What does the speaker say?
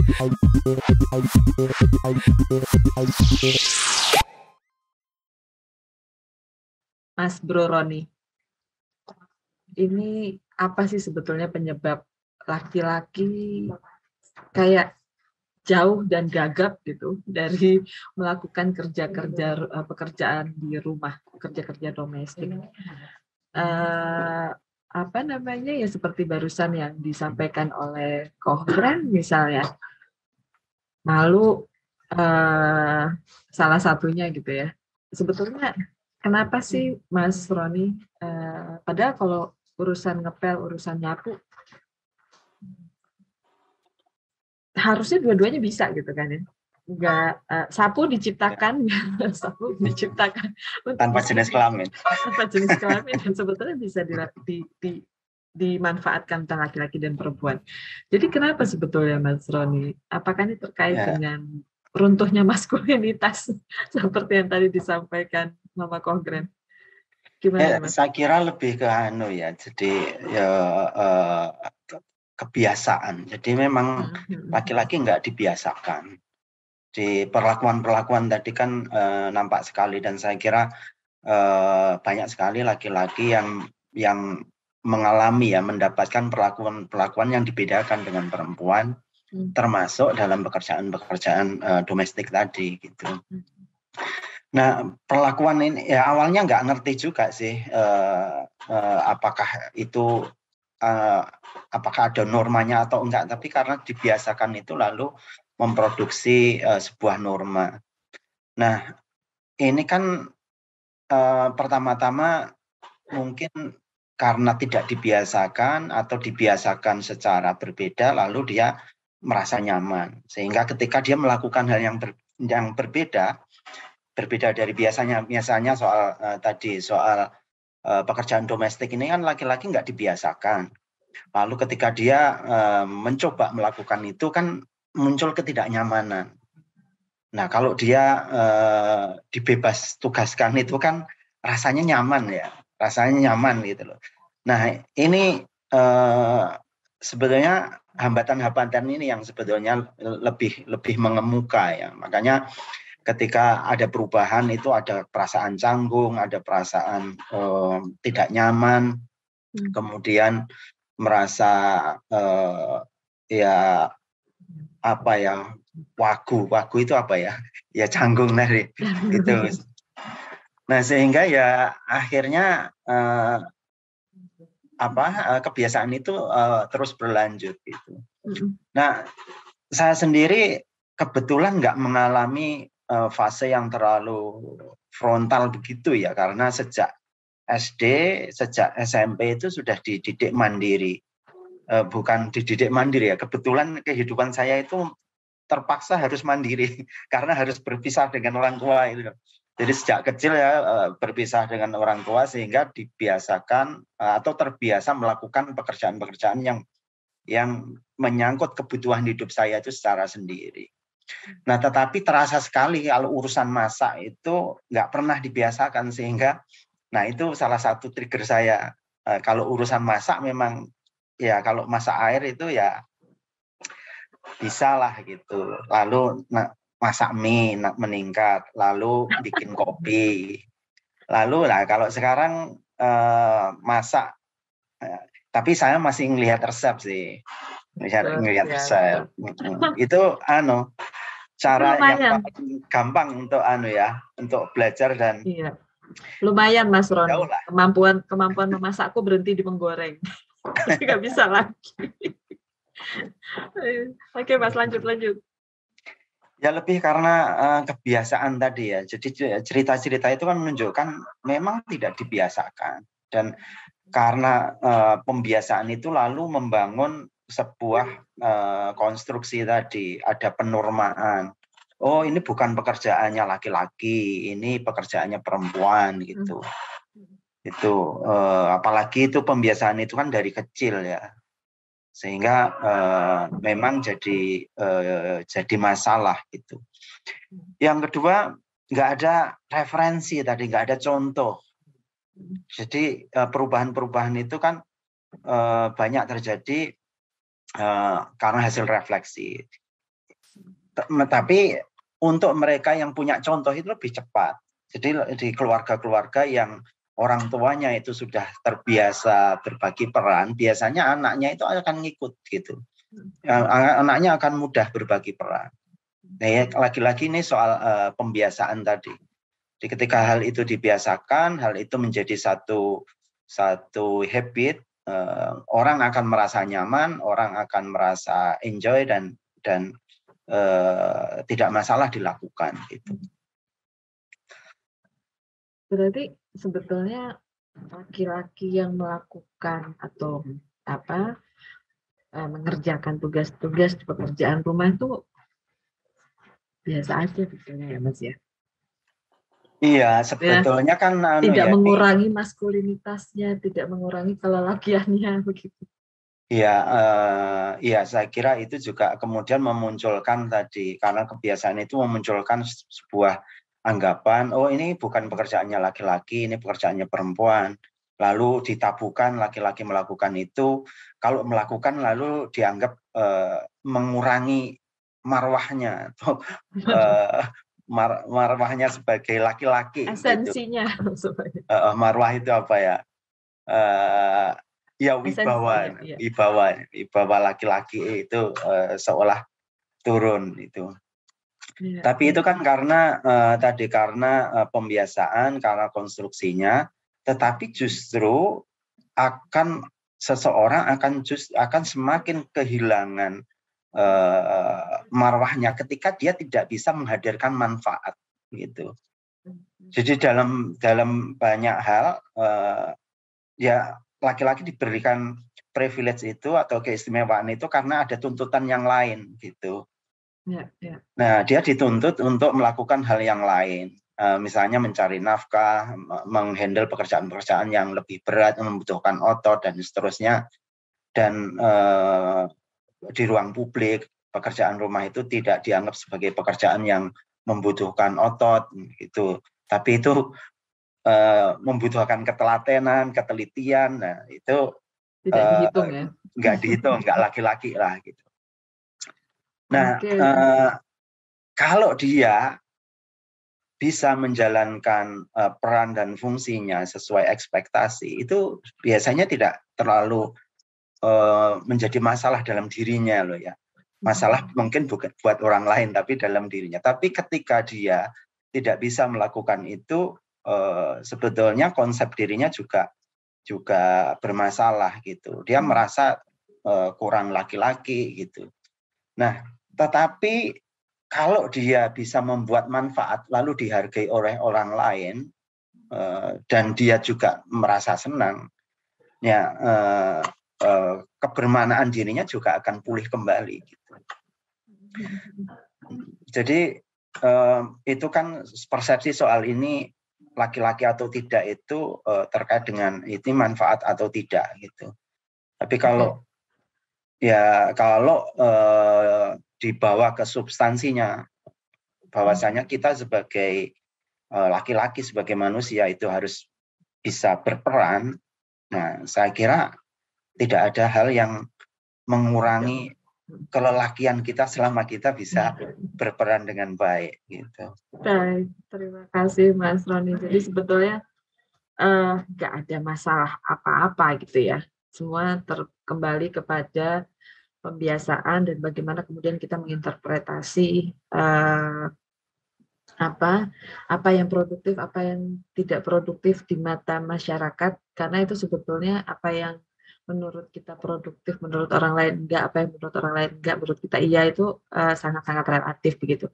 Mas Bro Roni, ini apa sih sebetulnya penyebab laki-laki kayak jauh dan gagap gitu dari melakukan pekerjaan di rumah, kerja-kerja domestik. Apa namanya ya, seperti barusan yang disampaikan oleh Kohran misalnya, malu salah satunya gitu ya. Sebetulnya kenapa sih Mas Roni? Padahal kalau urusan ngepel, urusan nyapu, harusnya dua-duanya bisa gitu kan ya. Enggak, sapu diciptakan, sapu diciptakan tanpa jenis kelamin. Tanpa jenis kelamin, dan sebetulnya bisa dimanfaatkan tentang laki-laki dan perempuan. Jadi kenapa sebetulnya Mas Roni? Apakah ini terkait dengan runtuhnya maskulinitas seperti yang tadi disampaikan Mama Kohgren? Gimana Mas? Saya kira lebih ke jadi kebiasaan. Jadi memang laki-laki nggak dibiasakan. Di perlakuan-perlakuan tadi kan nampak sekali, dan saya kira banyak sekali laki-laki yang mengalami mendapatkan perlakuan yang dibedakan dengan perempuan, termasuk dalam pekerjaan domestik tadi gitu. Nah, perlakuan ini awalnya nggak ngerti juga sih apakah itu apakah ada normanya atau enggak, tapi karena dibiasakan itu lalu memproduksi sebuah norma. Nah, ini kan pertama-tama mungkin karena tidak dibiasakan atau dibiasakan secara berbeda, lalu dia merasa nyaman, sehingga ketika dia melakukan hal yang berbeda dari biasanya soal soal pekerjaan domestik ini kan laki-laki nggak dibiasakan. Lalu ketika dia mencoba melakukan itu kan muncul ketidaknyamanan. Nah, kalau dia dibebas tugaskan itu kan rasanya nyaman gitu loh. Nah, ini sebetulnya hambatan-hambatan ini yang sebetulnya lebih mengemuka ya. Makanya ketika ada perubahan itu ada perasaan canggung, ada perasaan tidak nyaman, kemudian merasa wagu itu apa ya? Ya canggung dari gitu. Nah, sehingga ya akhirnya kebiasaan itu terus berlanjut gitu. Nah, saya sendiri kebetulan nggak mengalami fase yang terlalu frontal begitu ya, karena sejak SD, sejak SMP itu sudah dididik mandiri. Bukan dididik mandiri ya, kebetulan kehidupan saya itu terpaksa harus mandiri karena harus berpisah dengan orang tua itu. Jadi sejak kecil berpisah dengan orang tua sehingga dibiasakan atau terbiasa melakukan pekerjaan-pekerjaan yang menyangkut kebutuhan hidup saya itu secara sendiri. Nah, tetapi terasa sekali kalau urusan masak itu nggak pernah dibiasakan, sehingga itu salah satu trigger saya. Kalau urusan masak memang ya, kalau masak air itu ya bisa lah gitu. Lalu masak mie meningkat, lalu bikin kopi. Lalu kalau sekarang masak, tapi saya masih ngelihat resep sih. Ngelihat resep. Itu cara yang paling gampang untuk untuk belajar dan lumayan Mas Ron. Kemampuan memasakku berhenti di menggoreng. Tapi nggak bisa lagi. Oke Mas, lanjut. Ya lebih karena kebiasaan tadi ya. Jadi cerita-cerita itu kan menunjukkan memang tidak dibiasakan, dan karena pembiasaan itu lalu membangun sebuah konstruksi tadi, ada penormaan. Oh, ini bukan pekerjaannya laki-laki, ini pekerjaannya perempuan gitu. Itu apalagi itu pembiasaan itu kan dari kecil ya, sehingga memang jadi masalah gitu. Yang kedua, nggak ada referensi tadi, nggak ada contoh. Jadi perubahan-perubahan itu kan banyak terjadi karena hasil refleksi. Tapi untuk mereka yang punya contoh itu lebih cepat. Jadi di keluarga-keluarga yang orang tuanya itu sudah terbiasa berbagi peran, biasanya anaknya itu akan ngikut gitu. Anaknya akan mudah berbagi peran. Nah, ya, lagi-lagi ini soal pembiasaan tadi. Jadi ketika hal itu dibiasakan, hal itu menjadi satu habit, orang akan merasa nyaman, orang akan merasa enjoy dan tidak masalah dilakukan gitu. Berarti sebetulnya laki-laki yang melakukan atau mengerjakan tugas-tugas pekerjaan rumah itu biasa aja sebetulnya ya Mas ya. Iya, sebetulnya kan tidak mengurangi maskulinitasnya, tidak mengurangi kelelakiannya begitu. Iya, saya kira itu juga kemudian memunculkan tadi, karena kebiasaan itu memunculkan sebuah anggapan, oh ini bukan pekerjaannya laki-laki, ini pekerjaannya perempuan. Lalu ditabukan laki-laki melakukan itu, kalau melakukan lalu dianggap mengurangi marwahnya atau marwahnya sebagai laki-laki. Esensinya. Gitu. Marwah itu apa ya? Ya wibawa laki-laki itu seolah turun itu. Ya. Tapi itu kan karena pembiasaan, karena konstruksinya, tetapi justru seseorang akan semakin kehilangan marwahnya ketika dia tidak bisa menghadirkan manfaat gitu. Jadi dalam banyak hal ya laki-laki diberikan privilege itu atau keistimewaan itu karena ada tuntutan yang lain gitu. Ya. Nah, dia dituntut untuk melakukan hal yang lain, misalnya mencari nafkah, menghandle pekerjaan-pekerjaan yang lebih berat, membutuhkan otot dan seterusnya. Dan di ruang publik, pekerjaan rumah itu tidak dianggap sebagai pekerjaan yang membutuhkan otot gitu. Tapi itu membutuhkan ketelatenan, ketelitian. Nah, itu tidak dihitung ya. Nggak dihitung, nggak laki-laki lah gitu. Nah, kalau dia bisa menjalankan peran dan fungsinya sesuai ekspektasi, itu biasanya tidak terlalu menjadi masalah dalam dirinya loh ya. Masalah mungkin bukan buat orang lain, tapi dalam dirinya. Tapi ketika dia tidak bisa melakukan itu, sebetulnya konsep dirinya juga bermasalah gitu. Dia merasa kurang laki-laki gitu. Nah, tetapi kalau dia bisa membuat manfaat lalu dihargai oleh orang lain dan dia juga merasa senang, ya kebermanaan dirinya juga akan pulih kembali. Gitu. Jadi itu kan persepsi soal ini laki-laki atau tidak itu terkait dengan ini manfaat atau tidak gitu. Tapi kalau dibawa ke substansinya, bahwasanya kita sebagai laki-laki, sebagai manusia itu harus bisa berperan. Nah, saya kira tidak ada hal yang mengurangi kelelakian kita selama kita bisa berperan dengan baik. Gitu. Baik, terima kasih Mas Roni. Jadi sebetulnya nggak ada masalah apa-apa gitu ya. Semua kembali kepada pembiasaan dan bagaimana kemudian kita menginterpretasi apa yang produktif, apa yang tidak produktif di mata masyarakat, karena itu sebetulnya apa yang menurut kita produktif, menurut orang lain enggak, apa yang menurut orang lain enggak, menurut kita iya, itu sangat-sangat relatif begitu.